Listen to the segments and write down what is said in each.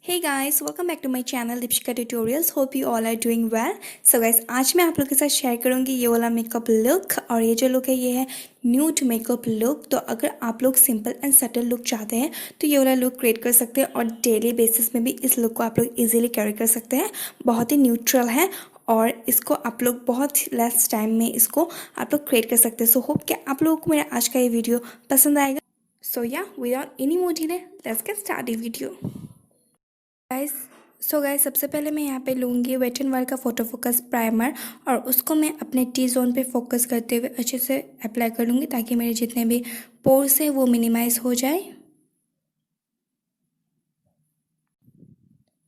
Hey guys, welcome back to my channel Dipshikha Tutorials. Hope you all are doing well. So guys, आज मैं आप लोगों के साथ शेयर करूंगी ये वाला मेकअप लुक और ये जो लुक है ये है न्यूड मेकअप लुक। तो अगर आप लोग सिंपल एंड सटल लुक चाहते हैं तो ये वाला लुक क्रिएट कर सकते हैं और डेली बेसिस में भी इस लुक को आप लोग इजीली कैरी कर सकते हैं। बहुत ही न्यूट्रल है और इसको आप लोग बहुत लेस टाइम में इसको आप लोग क्रिएट कर सकते हैं। सो होप कि आप लोगों को मेरा आज का ये वीडियो पसंद आएगा। सो या without any more delay let's get start the video. Guys सबसे पहले मैं यहाँ पे लूँगी वेट एंड वाइल्ड का फोटो फोकस प्राइमर और उसको मैं अपने टी जोन पे फोकस करते हुए अच्छे से अप्लाई कर लूँगी ताकि मेरे जितने भी पोर्स है वो मिनिमाइज हो जाए।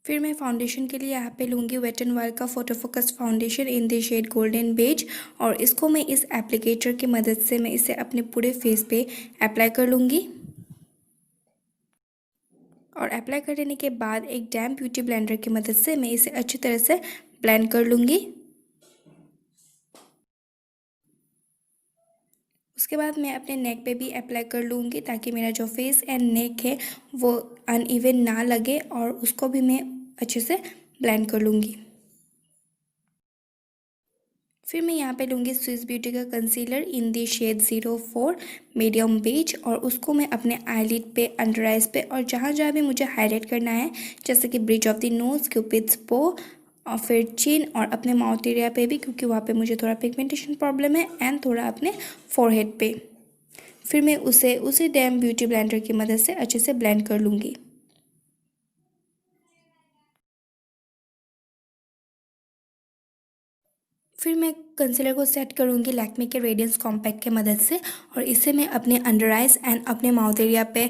फिर मैं फाउंडेशन के लिए यहाँ पे लूँगी वेट एंड वाइल्ड का photo focus foundation in the shade golden beige और इसको मैं इस एप्लीकेटर की मदद से मैं इसे अपने पूरे फेस पे अप्लाई कर लूँगी। और अप्लाई कर लेने के बाद एक डैम्प ब्यूटी ब्लेंडर की मदद से मैं इसे अच्छी तरह से ब्लेंड कर लूँगी। उसके बाद मैं अपने नेक पे भी अप्लाई कर लूँगी ताकि मेरा जो फेस एंड नेक है वो अनइवन ना लगे और उसको भी मैं अच्छे से ब्लेंड कर लूँगी। फिर मैं यहाँ पे लूँगी स्विस ब्यूटी का concealer in the shade 04 medium beige और उसको मैं अपने आईलिड पे, अंडर आइज पे और जहाँ जहाँ भी मुझे हाईलाइट करना है जैसे कि bridge of the nose, cupids बो और फिर चिन और अपने माउथ एरिया पे भी क्योंकि वहाँ पे मुझे थोड़ा पिगमेंटेशन प्रॉब्लम है एंड थोड़ा अपने फोरहेड पे। फिर मैं उसे उसी डैम ब्यूटी ब्लेंडर की मदद से अच्छे से ब्लेंड कर लूँगी। फिर मैं कंसीलर को सेट करूँगी लैक्मे के रेडियंस कॉम्पैक्ट के मदद से और इसे मैं अपने अंडर आइज एंड अपने माउथ एरिया पे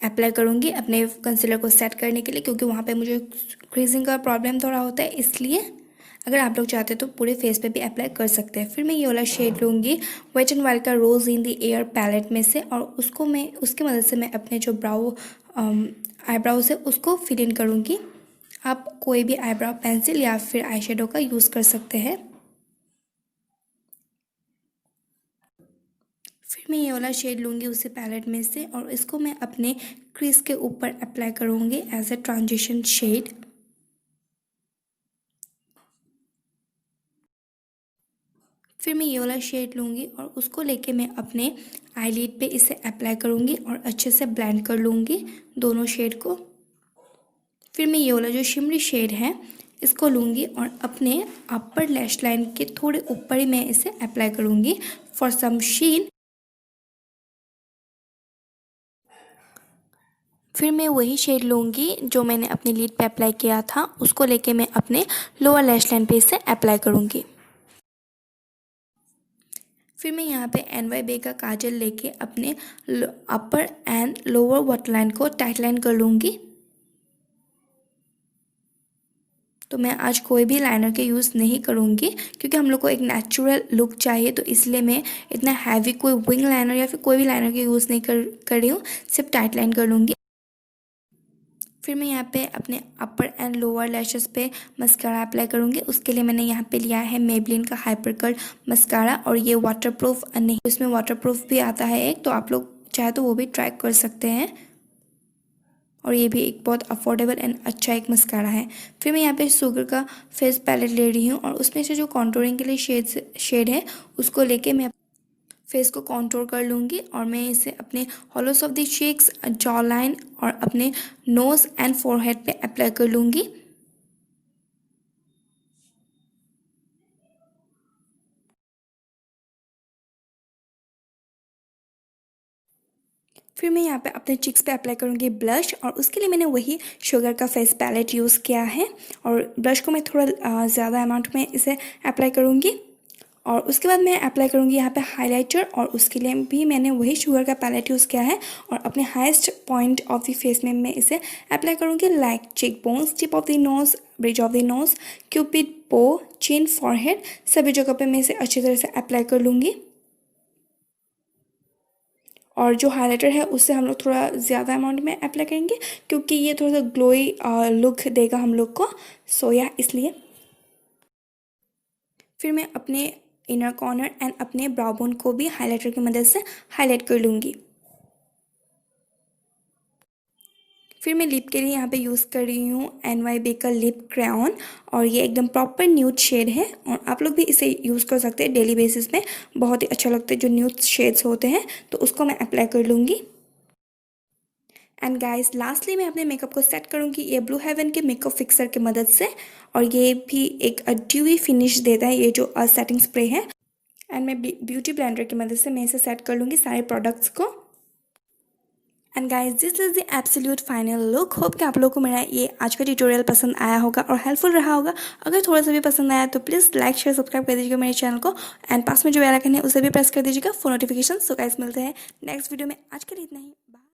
अप्लाई करूँगी अपने कंसीलर को सेट करने के लिए क्योंकि वहाँ पे मुझे क्रीजिंग का प्रॉब्लम थोड़ा होता है। इसलिए अगर आप लोग चाहते हैं तो पूरे फेस पे भी अप्लाई कर सकते हैं। फिर मैं ये वाला शेड लूँगी वेट एंड वाइल्ड का रोज़ इन द एयर पैलेट में से और उसको मैं उसकी मदद से मैं अपने जो आईब्राउज है उसको फिल इन करूँगी। आप कोई भी आईब्राउ पेंसिल या फिर आई शेडो का यूज़ कर सकते हैं। फिर मैं ये वाला शेड लूँगी उसी पैलेट में से और इसको मैं अपने क्रीज के ऊपर अप्लाई करूँगी एज ए ट्रांजिशन शेड। फिर मैं ये वाला शेड लूँगी और उसको लेके मैं अपने आईलिड पे इसे अप्लाई करूँगी और अच्छे से ब्लेंड कर लूँगी दोनों शेड को। फिर मैं ये वाला जो शिमरी शेड है इसको लूँगी और अपने अपर लैश लाइन के थोड़े ऊपर ही मैं इसे अप्लाई करूँगी फॉर सम शीन। फिर मैं वही शेड लूँगी जो मैंने अपनी लिड पे अप्लाई किया था उसको लेके मैं अपने लोअर लैश लाइन पे इसे अप्लाई करूँगी। फिर मैं यहाँ पे NY बे का काजल लेके अपने अपर एंड लोअर वाटरलाइन को टाइट लाइन कर लूँगी। तो मैं आज कोई भी लाइनर के यूज़ नहीं करूँगी क्योंकि हम लोग को एक नेचुरल लुक चाहिए तो इसलिए मैं इतना हैवी कोई विंग लाइनर या फिर कोई भी लाइनर के यूज़ नहीं कर रही हूँ, सिर्फ टाइट लाइन कर लूँगी। फिर मैं यहाँ पे अपने अपर एंड लोअर लैशेस पे मस्कारा अप्लाई करूँगी। उसके लिए मैंने यहाँ पे लिया है मेबलिन का हाइपर कर्ल मस्कारा और ये वाटरप्रूफ नहीं, इसमें वाटरप्रूफ भी आता है एक, तो आप लोग चाहे तो वो भी ट्राई कर सकते हैं और ये भी एक बहुत अफोर्डेबल एंड अच्छा एक मस्कारा है। फिर मैं यहाँ पे शुगर का फेस पैलेट ले रही हूँ और उसमें से जो कॉन्टोरिंग के लिए शेड है उसको लेके मैं फेस को कॉन्टोर कर लूँगी और मैं इसे अपने Hallows of the cheeks, jaw line और अपने नोज़ एंड फोरहेड पे अप्लाई कर लूँगी। फिर मैं यहाँ पे अपने चिक्स पे अप्लाई करूँगी ब्लश और उसके लिए मैंने वही शुगर का फेस पैलेट यूज़ किया है और ब्लश को मैं थोड़ा ज़्यादा अमाउंट में इसे अप्लाई करूँगी और उसके बाद मैं अप्लाई करूँगी यहाँ पे हाइलाइटर और उसके लिए भी मैंने वही शुगर का पैलेट यूज़ किया है और अपने highest point of the face में मैं इसे अप्लाई करूँगी like cheekbones, tip of the nose, bridge of the nose, cupid bow, chin, forehead, सभी जगह पे मैं इसे अच्छी तरह से अप्लाई कर लूँगी। और जो हाइलाइटर है उससे हम लोग थोड़ा ज़्यादा अमाउंट में अप्लाई करेंगे क्योंकि ये थोड़ा सा ग्लोई लुक देगा हम लोग को, सो या इसलिए। फिर मैं अपने इनर कॉर्नर एंड अपने ब्राउ बोन को भी हाइलाइटर की मदद से हाईलाइट कर लूँगी। फिर मैं लिप के लिए यहाँ पे यूज़ कर रही हूँ NYB का लिप क्रेयॉन, और ये एकदम प्रॉपर न्यूड शेड है, और आप लोग भी इसे यूज़ कर सकते हैं डेली बेसिस में, बहुत ही अच्छा लगता है। जो न्यूड शेड्स होते हैं तो उसको मैं अप्लाई कर लूँगी। एंड गाइस लास्टली मैं अपने मेकअप को सेट करूँगी ये ब्लू हेवन के मेकअप फिक्सर की मदद से, और ये भी एक ड्यूई फिनिश देता है, ये जो सेटिंग स्प्रे है। एंड मैं ब्यूटी ब्लेंडर की मदद से मैं इसे सेट कर लूँगी सारे प्रोडक्ट्स को। And guys this is the absolute final look. Hope कि आप लोगों को मेरा ये आज का ट्यूटोरियल पसंद आया होगा और हेल्पफुल रहा होगा। अगर थोड़ा सा भी पसंद आया तो प्लीज़ लाइक शेयर सब्सक्राइब कर दीजिएगा मेरे चैनल को, एंड पास में जो बेल आइकन है उसे भी प्रेस कर दीजिएगा फॉर नोटिफिकेशन। सो गाइस मिलते हैं नेक्स्ट वीडियो में, आज के लिए इतना ही।